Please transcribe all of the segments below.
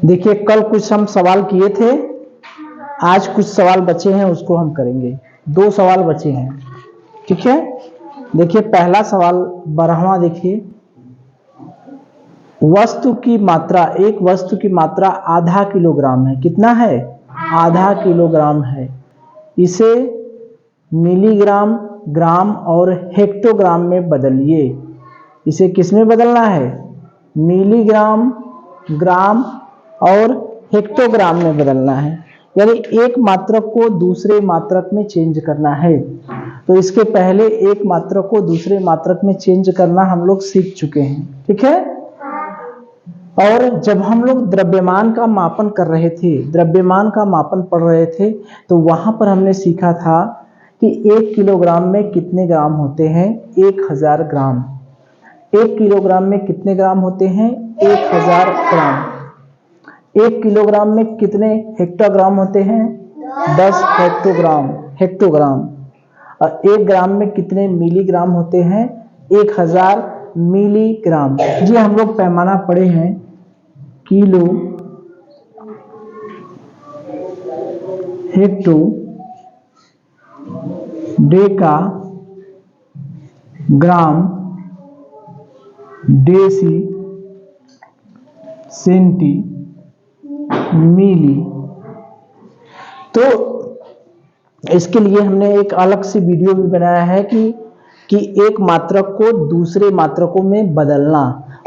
देखिए कल कुछ हम सवाल किए थे, आज कुछ सवाल बचे हैं उसको हम करेंगे। 2 सवाल बचे हैं, ठीक है। देखिए पहला सवाल 12वां देखिए, वस्तु की मात्रा, एक वस्तु की मात्रा आधा किलोग्राम है। कितना है? आधा किलोग्राम है। इसे मिलीग्राम, ग्राम और हेक्टोग्राम में बदलिए। इसे किस में बदलना है? मिलीग्राम, ग्राम और हेक्टोग्राम में बदलना है। यानी एक मात्रक को दूसरे मात्रक में चेंज करना है। तो इसके पहले एक मात्रक को दूसरे मात्रक में चेंज करना हम लोग सीख चुके हैं, ठीक है। और जब हम लोग द्रव्यमान का मापन कर रहे थे, द्रव्यमान का मापन पढ़ रहे थे, तो वहां पर हमने सीखा था कि 1 किलोग्राम में कितने ग्राम होते हैं? 1000 ग्राम। 1 किलोग्राम में कितने ग्राम होते हैं? 1000 ग्राम। 1 किलोग्राम में कितने हेक्टोग्राम होते हैं? 10 हेक्टोग्राम। हेक्टोग्राम। और 1 ग्राम में कितने मिलीग्राम होते हैं? 1000 मिलीग्राम। जी हम लोग पैमाना पढ़े हैं, किलो, हेक्टो, डेका, ग्राम, डेसी, सेंटी, मिली। तो इसके लिए हमने एक अलग से वीडियो भी बनाया है कि एक मात्रक को दूसरे मात्रकों में बदलना,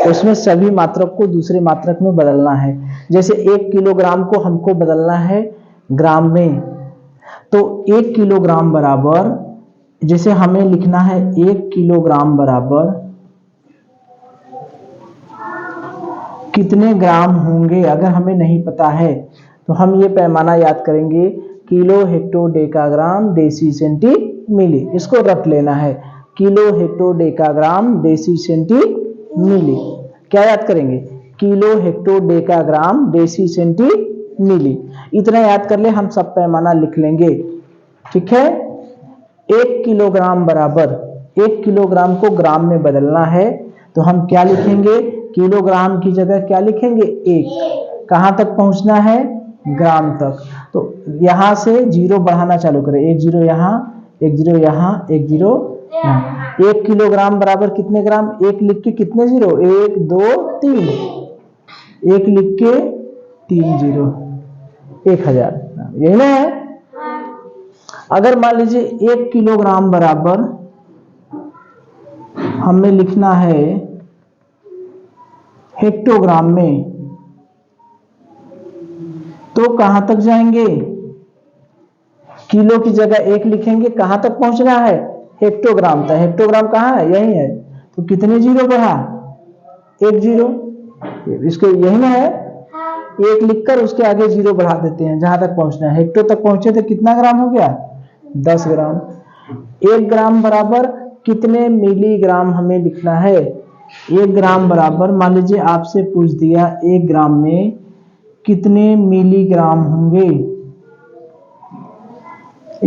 उसमें सभी मात्रक को दूसरे मात्रक में बदलना है। जैसे 1 किलोग्राम को हमको बदलना है ग्राम में, तो 1 किलोग्राम बराबर, जैसे हमें लिखना है 1 किलोग्राम बराबर कितने ग्राम होंगे, अगर हमें नहीं पता है तो हम ये पैमाना याद करेंगे, kilo, hecto, decagram, deci, centi, milli. इसको रट लेना है, kilo, hecto, decagram, deci, centi, milli. क्या याद करेंगे? Kilo, hecto, decagram, deci, centi, milli. इतना याद कर ले, हम सब पैमाना लिख लेंगे, ठीक है। 1 किलोग्राम बराबर, 1 किलोग्राम को ग्राम में बदलना है तो हम क्या लिखेंगे? किलोग्राम की जगह क्या लिखेंगे? 1। कहां तक पहुंचना है? ग्राम तक। तो यहां से 0 बढ़ाना चालू करें, 1 0 यहां, 1 0 यहां, 1 0 यहां। 1 किलोग्राम बराबर कितने ग्राम? 1 लिख के कितने 0? 1 2 3, 1 लिख के 3 0, 1000। यही ना है। अगर मान लीजिए 1 किलोग्राम बराबर हमें लिखना है हेक्टोग्राम में, तो कहां तक जाएंगे? किलो की जगह 1 लिखेंगे, कहां तक पहुंचना है? हेक्टोग्राम तक। हेक्टोग्राम कहां है? यही है। तो कितने 0 बढ़ा? 1 0। इसके यही ना है, 1 लिखकर उसके आगे 0 बढ़ा देते हैं जहां तक पहुंचना है। हेक्टो तक पहुंचे तो कितना ग्राम हो गया? 10 ग्राम। 1 ग्राम बराबर कितने मिलीग्राम हमें लिखना है? 1 ग्राम बराबर, मान लीजिए आपसे पूछ दिया 1 ग्राम में कितने मिलीग्राम होंगे,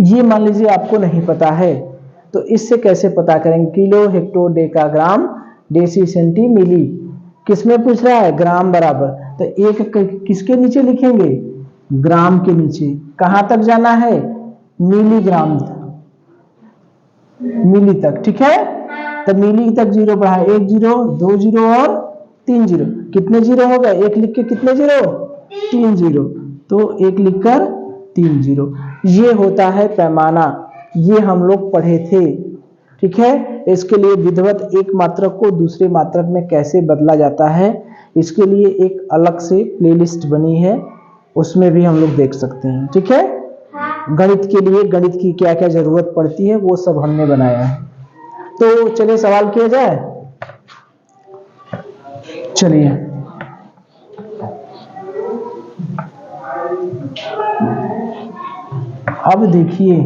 ये मान लीजिए आपको नहीं पता है, तो इससे कैसे पता करेंगे? Kilo, hecto, decagram, deci, centi, milli. किसमें पूछ रहा है? ग्राम बराबर। तो एक किसके नीचे लिखेंगे? ग्राम के नीचे। कहां तक जाना है? मिलीग्राम, मिली तक, ठीक है। तो मिली तक 0 बढ़ा, 1 0, 2 0 और 3 0। कितने 0 हो गए? 1 लिख के कितने 0? 3 0। तो 1 लिखकर 3 0। ये होता है पैमाना, ये हम लोग पढ़े थे, ठीक है। इसके लिए विधिवत एक मात्रक को दूसरे मात्रक में कैसे बदला जाता है, इसके लिए एक अलग से प्लेलिस्ट बनी है, उसमें भी हम लोग देख सकते हैं, ठीक है। गणित के लिए गणित की क्या क्या जरूरत पड़ती है वो सब हमने बनाया है। तो चलिए सवाल किया जाए। चलिए अब देखिए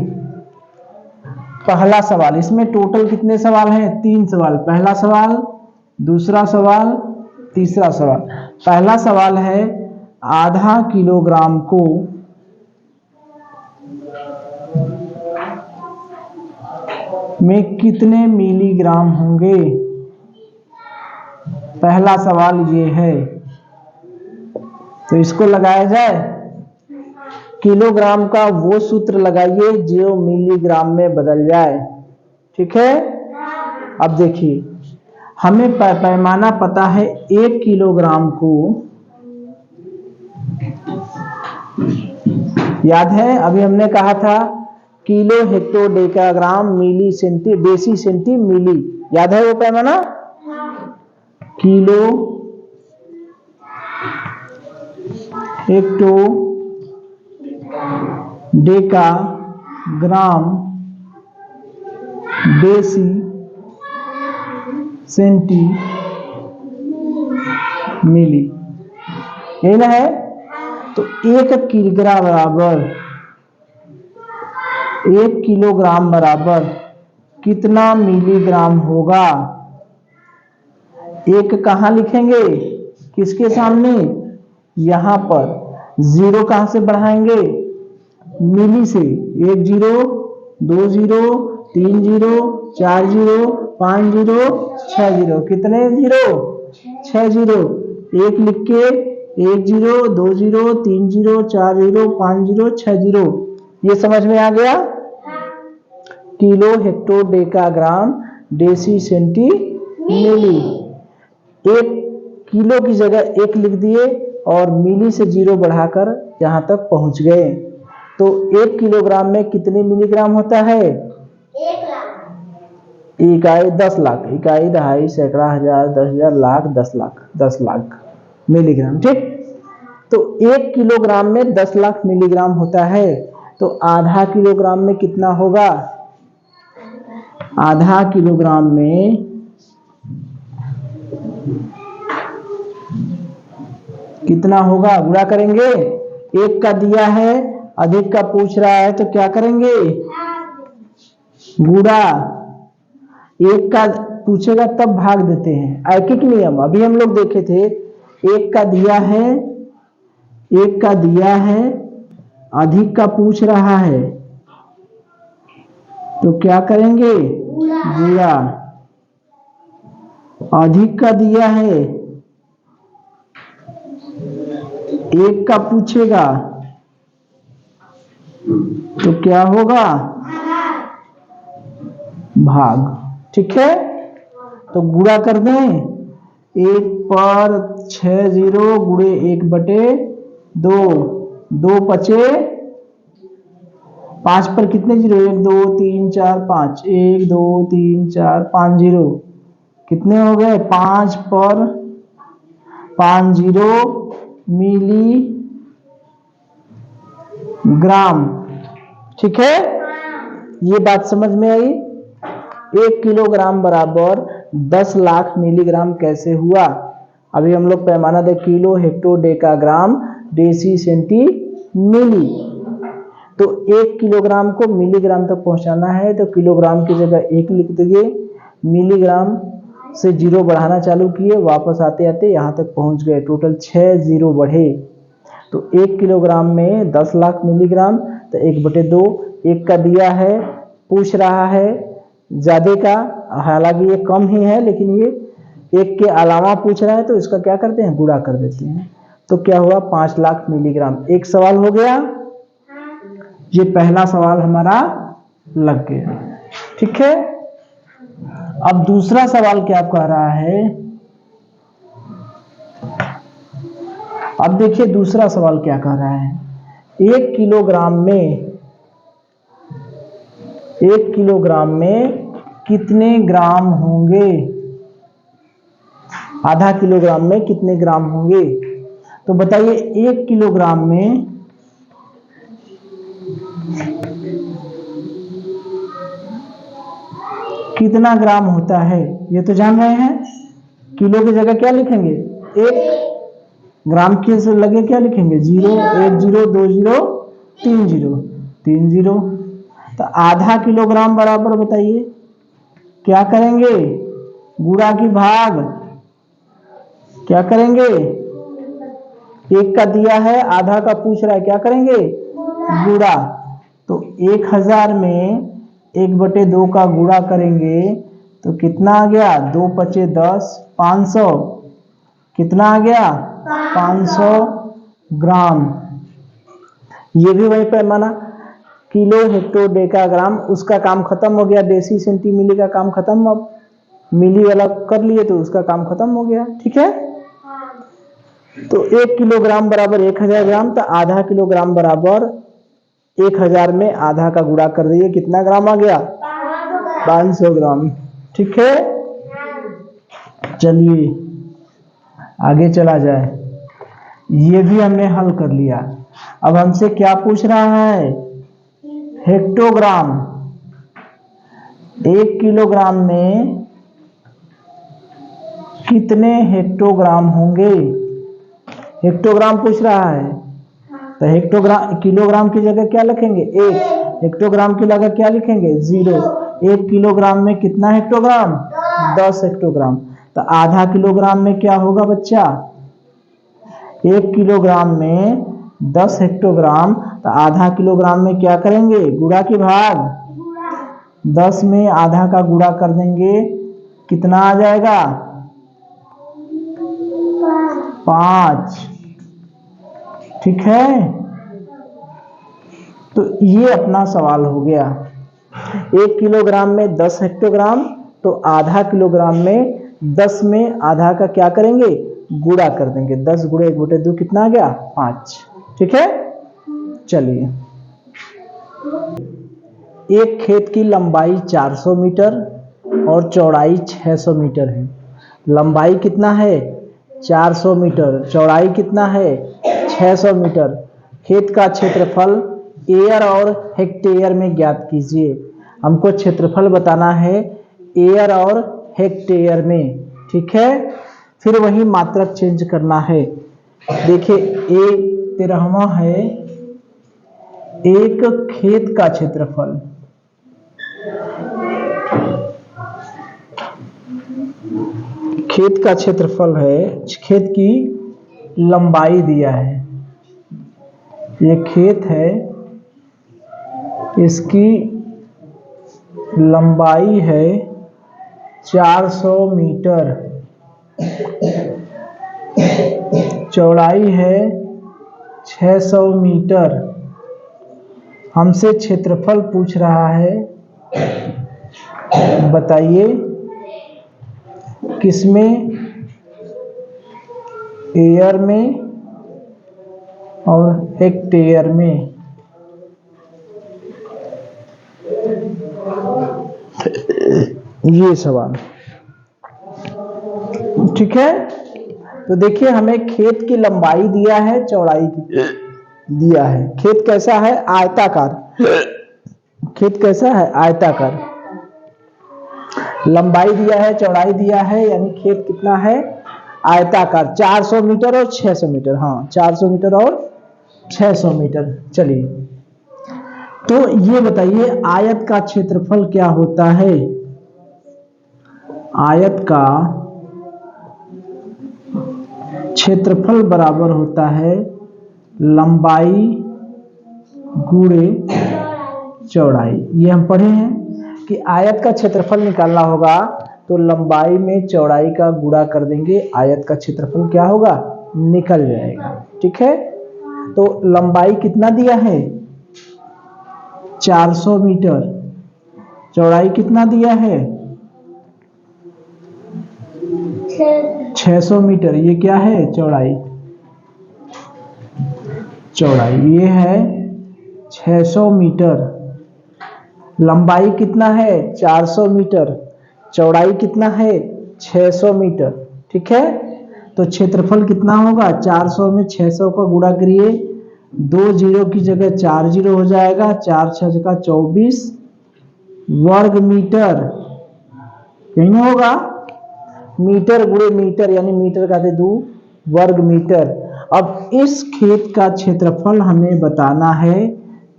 पहला सवाल, इसमें टोटल कितने सवाल हैं? 3 सवाल। पहला सवाल, दूसरा सवाल, तीसरा सवाल। पहला सवाल है आधा किलोग्राम को में कितने मिलीग्राम होंगे? पहला सवाल ये है। तो इसको लगाया जाए। किलोग्राम का वो सूत्र लगाइए जो मिलीग्राम में बदल जाए। ठीक है, अब देखिए हमें पैमाना पता है 1 किलोग्राम को, याद है अभी हमने कहा था kilo hecto decagram milli centi deci centi milli, याद है वो पैमाना? Kilo hecto decagram deci centi milli, यही ना है? तो 1 किलोग्राम बराबर 1 किलोग्राम बराबर कितना मिलीग्राम होगा? एक कहां लिखेंगे? किसके सामने? यहां पर। जीरो कहां से बढ़ाएंगे? मिली से। 1 zero, 2 zero, 3 zero, 4 zero, 5 zero, 6 zero. कितने जीरो? 6 जीरो। एक लिख के 1 zero, 2 zero, 3 zero, 4 zero, 5 zero, 6 zero. ये समझ में आ गया? Kilo hecto decagram deci centi milli. 1 kilo की जगह 1 लिख दिए और मिली से जीरो बढ़ाकर यहां तक पहुंच गए। तो 1 किलोग्राम में कितने मिलीग्राम होता है? 1 लाख। इकाई 10 लाख, इकाई दहाई सैकड़ा हजार 10,000 लाख 10 लाख 10 लाख मिलीग्राम। ठीक, तो 1 किलोग्राम में 10 लाख मिलीग्राम होता है। तो आधा किलोग्राम में कितना होगा? आधा किलोग्राम में कितना होगा? गुणा करेंगे। 1 का दिया है, अधिक का पूछ रहा है तो क्या करेंगे? गुणा। 1 का पूछेगा तब भाग देते हैं। ऐकिक नियम अभी हम लोग देखे थे। 1 का दिया है, 1 का दिया है, अधिक का पूछ रहा है तो क्या करेंगे? गुणा। अधिक का दिया है, 1 का पूछेगा तो क्या होगा? भाग। ठीक है, तो गुणा कर दें। 1 पर 6 जीरो गुणे 1/2, 2 पचे 5 पर कितने जीरो? 1 2 3 4 5, 1 2 3 4 5 जीरो। कितने हो गए? 5 पर 5 जीरो मिली ग्राम। ठीक है, ये बात समझ में आई? 1 किलोग्राम बराबर 10 लाख मिलीग्राम कैसे हुआ? अभी हम लोग पैमाना दे kilo hecto decagram deci centi milli. तो 1 किलोग्राम को मिलीग्राम तक पहुंचाना है तो किलोग्राम की जगह 1 लिख दिए, मिलीग्राम से जीरो बढ़ाना चालू किए, वापस आते आते यहां तक पहुंच गए। टोटल 6 जीरो बढ़े। तो 1 किलोग्राम में 10 लाख मिलीग्राम, तो 1/2। 1 का दिया है, पूछ रहा है ज्यादा का, हालांकि ये कम ही है लेकिन ये 1 के अलावा पूछ रहा है तो इसका क्या करते हैं? गुणा कर देते हैं। तो क्या हुआ? 5 लाख मिलीग्राम। एक सवाल हो गया, ये पहला सवाल हमारा लग गया। ठीक है, अब दूसरा सवाल क्या कह रहा है? अब देखिए दूसरा सवाल क्या कह रहा है। 1 किलोग्राम में कितने ग्राम होंगे? आधा किलोग्राम में कितने ग्राम होंगे? तो बताइए 1 किलोग्राम में कितना ग्राम होता है? ये तो जान रहे हैं। किलो की जगह क्या लिखेंगे? 1। ग्राम के से लगे क्या लिखेंगे? 0। 1 जीरो, 2 जीरो, 3 जीरो, 3 जीरो। तो आधा किलोग्राम बराबर बताइए क्या करेंगे? गुणा की भाग? क्या करेंगे? 1 का दिया है, आधा का पूछ रहा है, क्या करेंगे? गुणा। तो 1000 में 1/2 का गुणा करेंगे तो कितना आ गया? 2 पचे 10, 500। कितना आ गया? 500 ग्राम। ये भी वही पैमाना, किलो हेक्टो डेकाग्राम, उसका काम खत्म हो गया। डेसी सेंटी मिली का काम खत्म, अब मिली वाला कर लिए तो उसका काम खत्म हो गया। ठीक है, तो 1 किलोग्राम बराबर 1000 ग्राम, तो आधा किलोग्राम बराबर 1000 में आधा का गुणा कर दिए, कितना ग्राम आ गया? 500 ग्राम। ठीक है, चलिए आगे चला जाए। ये भी हमने हल कर लिया। अब हमसे क्या पूछ रहा है? हेक्टोग्राम। 1 किलोग्राम में कितने हेक्टोग्राम होंगे? हेक्टोग्राम पूछ रहा है, तो हेक्टोग्राम, किलोग्राम की जगह क्या लिखेंगे? 1। हेक्टोग्राम की जगह क्या लिखेंगे? 0। 1 किलोग्राम में कितना हेक्टोग्राम? 10 हेक्टोग्राम। तो आधा किलोग्राम में क्या होगा बच्चा? 1 किलोग्राम में 10 हेक्टोग्राम, तो आधा किलोग्राम में क्या करेंगे? गुणा की भाग? 10 में आधा का गुणा कर देंगे, कितना आ जाएगा? 5। ठीक है, तो ये अपना सवाल हो गया। 1 किलोग्राम में 10 हेक्टोग्राम, तो आधा किलोग्राम में 10 में आधा का क्या करेंगे? गुणा कर देंगे। 10 गुणे 1/2 कितना आ गया? 5। ठीक है, चलिए। एक खेत की लंबाई 400 मीटर और चौड़ाई 600 मीटर है। लंबाई कितना है? 400 मीटर। चौड़ाई कितना है? 600 मीटर। खेत का क्षेत्रफल एयर और हेक्टेयर में ज्ञात कीजिए। हमको क्षेत्रफल बताना है एयर और हेक्टेयर में। ठीक है, फिर वही मात्रक चेंज करना है। देखिए, 13वां है, एक खेत का क्षेत्रफल। खेत का क्षेत्रफल है, खेत की लंबाई दिया है। ये खेत है, इसकी लंबाई है 400 मीटर, चौड़ाई है 600 मीटर। हमसे क्षेत्रफल पूछ रहा है, बताइए किसमें? एयर में और हेक्टेयर में। ये सवाल। ठीक है, तो देखिए हमें खेत की लंबाई दिया है, चौड़ाई दिया है। खेत कैसा है? आयताकार। खेत कैसा है? आयताकार। लंबाई दिया है, चौड़ाई दिया है, यानी खेत कितना है? आयताकार। 400 मीटर और 600 मीटर। हाँ, 400 मीटर और 600 मीटर। चलिए, तो ये बताइए आयत का क्षेत्रफल क्या होता है? आयत का क्षेत्रफल बराबर होता है लंबाई गुणे चौड़ाई। ये हम पढ़े हैं कि आयत का क्षेत्रफल निकालना होगा तो लंबाई में चौड़ाई का गुणा कर देंगे, आयत का क्षेत्रफल क्या होगा? निकल जाएगा। ठीक है, तो लंबाई कितना दिया है? 400 मीटर। चौड़ाई कितना दिया है? 600 मीटर। ये क्या है? चौड़ाई। चौड़ाई ये है 600 मीटर। लंबाई कितना है? 400 मीटर। चौड़ाई कितना है? 600 मीटर। ठीक है, तो क्षेत्रफल कितना होगा? 400 में 600 का गुणा करिए, 2 जीरो की जगह 4 जीरो हो जाएगा, 4 6 का 24 वर्ग मीटर। यही होगा, मीटर गुणे मीटर, यानी मीटर का 2 वर्ग मीटर। अब इस खेत का क्षेत्रफल हमें बताना है,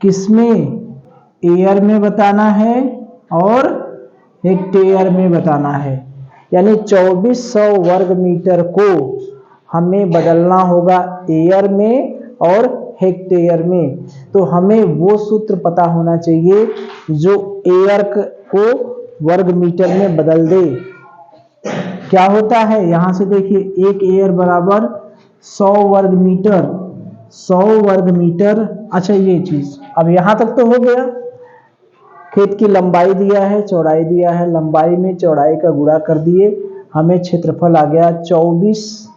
किसमें? एयर में बताना है और हेक्टेयर में बताना है। यानी 2400 वर्ग मीटर को हमें बदलना होगा एयर में और हेक्टेयर में। तो हमें वो सूत्र पता होना चाहिए जो एयर को वर्ग मीटर में बदल दे। क्या होता है? यहां से देखिए, 1 एयर बराबर 100 वर्ग मीटर। 100 वर्ग मीटर। अच्छा ये चीज अब यहां तक तो हो गया। खेत की लंबाई दिया है, चौड़ाई दिया है, लंबाई में चौड़ाई का गुणा कर दिए, हमें क्षेत्रफल आ गया 24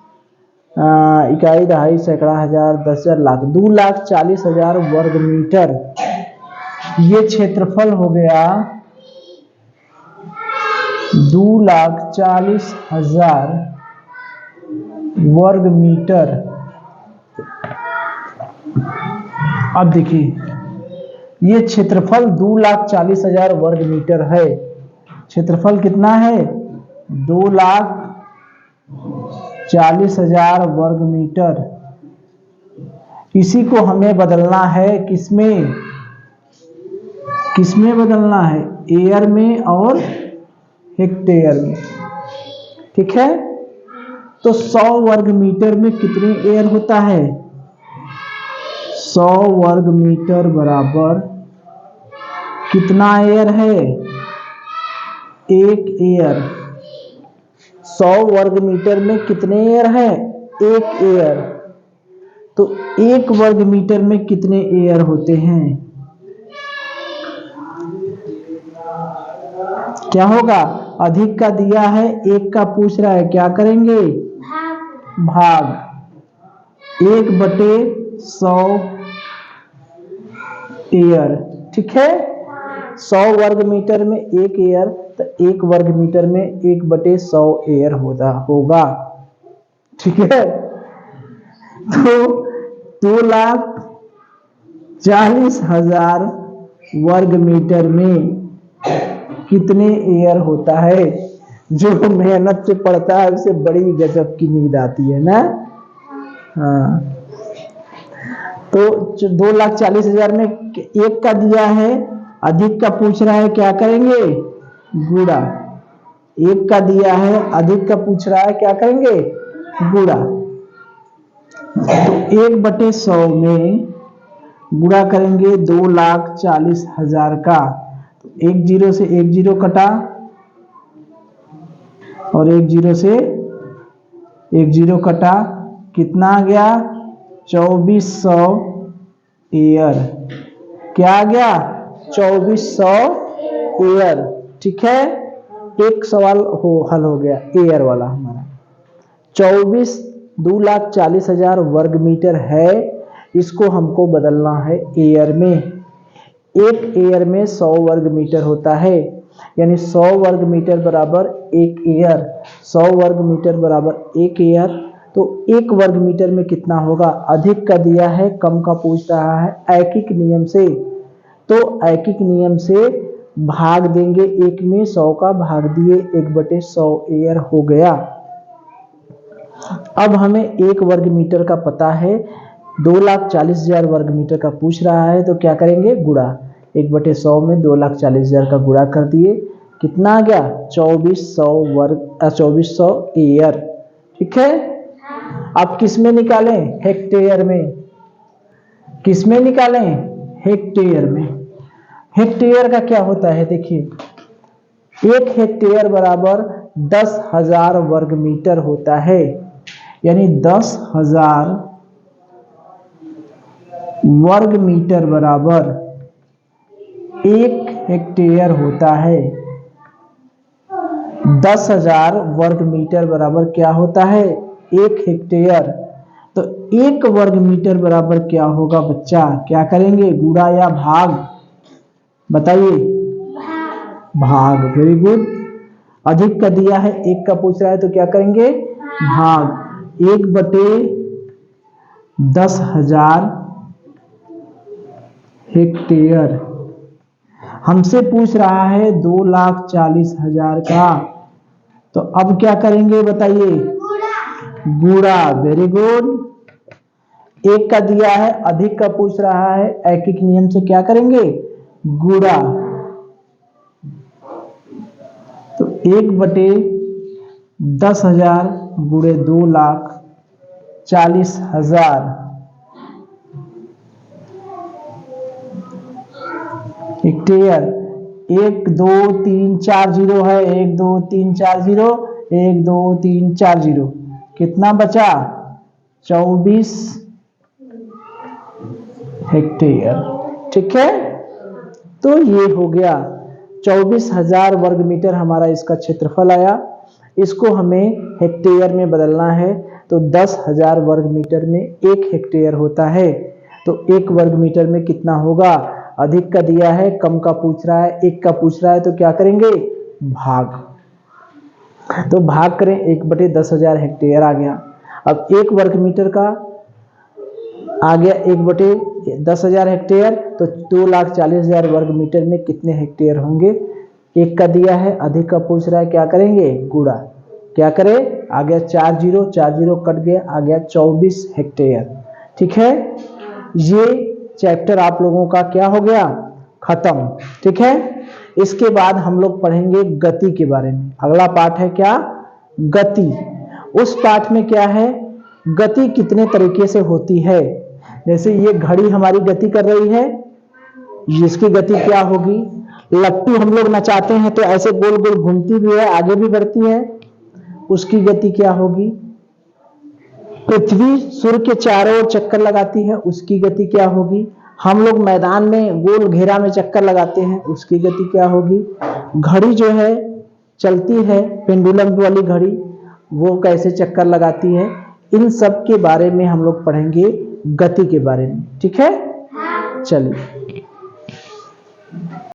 इकाई, दहाई, सैकड़ा, हजार, 10,000, लाख, 2,40,000 वर्ग मीटर। ये क्षेत्रफल हो गया 2,40,000 वर्ग मीटर। अब देखिए ये क्षेत्रफल 2,40,000 वर्ग मीटर है। क्षेत्रफल कितना है? 2,40,000 वर्ग मीटर। इसी को हमें बदलना है किसमें? किसमें बदलना है? एयर में और हेक्टेयर में। ठीक है, तो 100 वर्ग मीटर में कितने एयर होता है? 100 वर्ग मीटर बराबर कितना एयर है? एक एयर। 100 वर्ग मीटर में कितने एयर है? एक एयर। तो एक वर्ग मीटर में कितने एयर होते हैं? क्या होगा? अधिक का दिया है, एक का पूछ रहा है, क्या करेंगे? भाग 1/100 एयर। ठीक है, 100 वर्ग मीटर में एक एयर, तो एक वर्ग मीटर में 1/100 एयर होगा। ठीक है, तो 2,40,000 वर्ग मीटर में कितने एयर होता है? जो मेहनत से पढ़ता है उसे बड़ी गजब की नींद आती है ना। हाँ, तो 2,40,000 में एक का दिया है, अधिक का पूछ रहा है, क्या करेंगे? गुणा। एक का दिया है, अधिक का पूछ रहा है, क्या करेंगे? गुणा। तो 1/100 में गुणा करेंगे 2,40,000 का, तो एक जीरो से एक जीरो कटा और एक जीरो से एक जीरो कटा, कितना आ गया? 2,400 एयर। क्या आ गया? 2,400 एयर। ठीक है, एक सवाल हल हो गया एयर वाला हमारा। 2,40,000 वर्ग मीटर है, इसको हमको बदलना है एयर में। एक एयर में 100 वर्ग मीटर होता है, यानी 100 वर्ग मीटर बराबर एक एयर। 100 वर्ग मीटर बराबर एक एयर। तो एक वर्ग मीटर में कितना होगा? अधिक का दिया है, कम का पूछ रहा है। ऐकिक नियम से, तो ऐकिक नियम से भाग देंगे एक में, 100 का भाग दिए 1/100 एयर हो गया। अब हमें एक वर्ग मीटर का पता है, 2,40,000 वर्ग मीटर का पूछ रहा है, तो क्या करेंगे? गुणा। 1/100 में 2,40,000 का गुणा कर दिए, कितना आ गया? 2,400 एयर। ठीक है, अब किस में निकालें? हेक्टेयर में। किस में निकालें? हेक्टेयर में। हेक्टेयर का क्या होता है? देखिए, एक हेक्टेयर बराबर 10,000 वर्ग मीटर होता है, यानी 10,000 वर्ग मीटर बराबर एक हेक्टेयर होता है। 10,000 वर्ग मीटर बराबर क्या होता है? एक हेक्टेयर। तो एक वर्ग मीटर बराबर क्या होगा बच्चा? क्या करेंगे? गुणा या भाग? बताइए। भाग। Very good. अधिक का दिया है, एक का पूछ रहा है, तो क्या करेंगे? भाग 1/10,000 हेक्टेयर। हमसे पूछ रहा है 2,40,000 का, तो अब क्या करेंगे बताइए? गुणा। Very good. एक का दिया है, अधिक का पूछ रहा है, ऐकिक नियम से क्या करेंगे? गुणा। तो 1/10,000 गुणे 2,40,000 हेक्टेयर। 1 2 3 4 जीरो है, 1 2 3 4 जीरो, 1 2 3 4 जीरो, कितना बचा? 24 हेक्टेयर। ठीक है, तो ये हो गया 24,000 वर्ग मीटर हमारा इसका क्षेत्रफल आया। इसको हमें हेक्टेयर में बदलना है, तो 10,000 वर्ग मीटर में 1 हेक्टेयर होता है। तो 1 वर्ग मीटर में कितना होगा? अधिक का दिया है, कम का पूछ रहा है, 1 का पूछ रहा है, तो क्या करेंगे? भाग। तो भाग करें, 1/10,000 हेक्टेयर आ गया। अब 1 वर्ग मीटर का आ गया 1/10,000 हेक्टेयर, तो 2,40,000 वर्ग मीटर में कितने हेक्टेयर होंगे? 1 का दिया है, अधिक का पूछ रहा है, क्या करेंगे? गुणा। क्या करें? आ गया 4 जीरो, 4 जीरो कट गया, आ गया 24 हेक्टेयर। ठीक है, ये चैप्टर आप लोगों का क्या हो गया? खत्म। ठीक है, इसके बाद हम लोग पढ़ेंगे गति के बारे में। अगला पाठ है क्या? गति। उस पाठ में क्या है? गति कितने तरीके से होती है। जैसे ये घड़ी हमारी गति कर रही है, इसकी गति क्या होगी? लट्टू हम लोग नचाते हैं तो ऐसे गोल गोल घूमती भी है, आगे भी बढ़ती है, उसकी गति क्या होगी? पृथ्वी सूर्य के चारों ओर चक्कर लगाती है, उसकी गति क्या होगी? हम लोग मैदान में गोल घेरा में चक्कर लगाते हैं, उसकी गति क्या होगी? घड़ी जो है चलती है, पेंडुलम वाली घड़ी, वो कैसे चक्कर लगाती है? इन सब के बारे में हम लोग पढ़ेंगे, गति के बारे में। ठीक है, चलिए।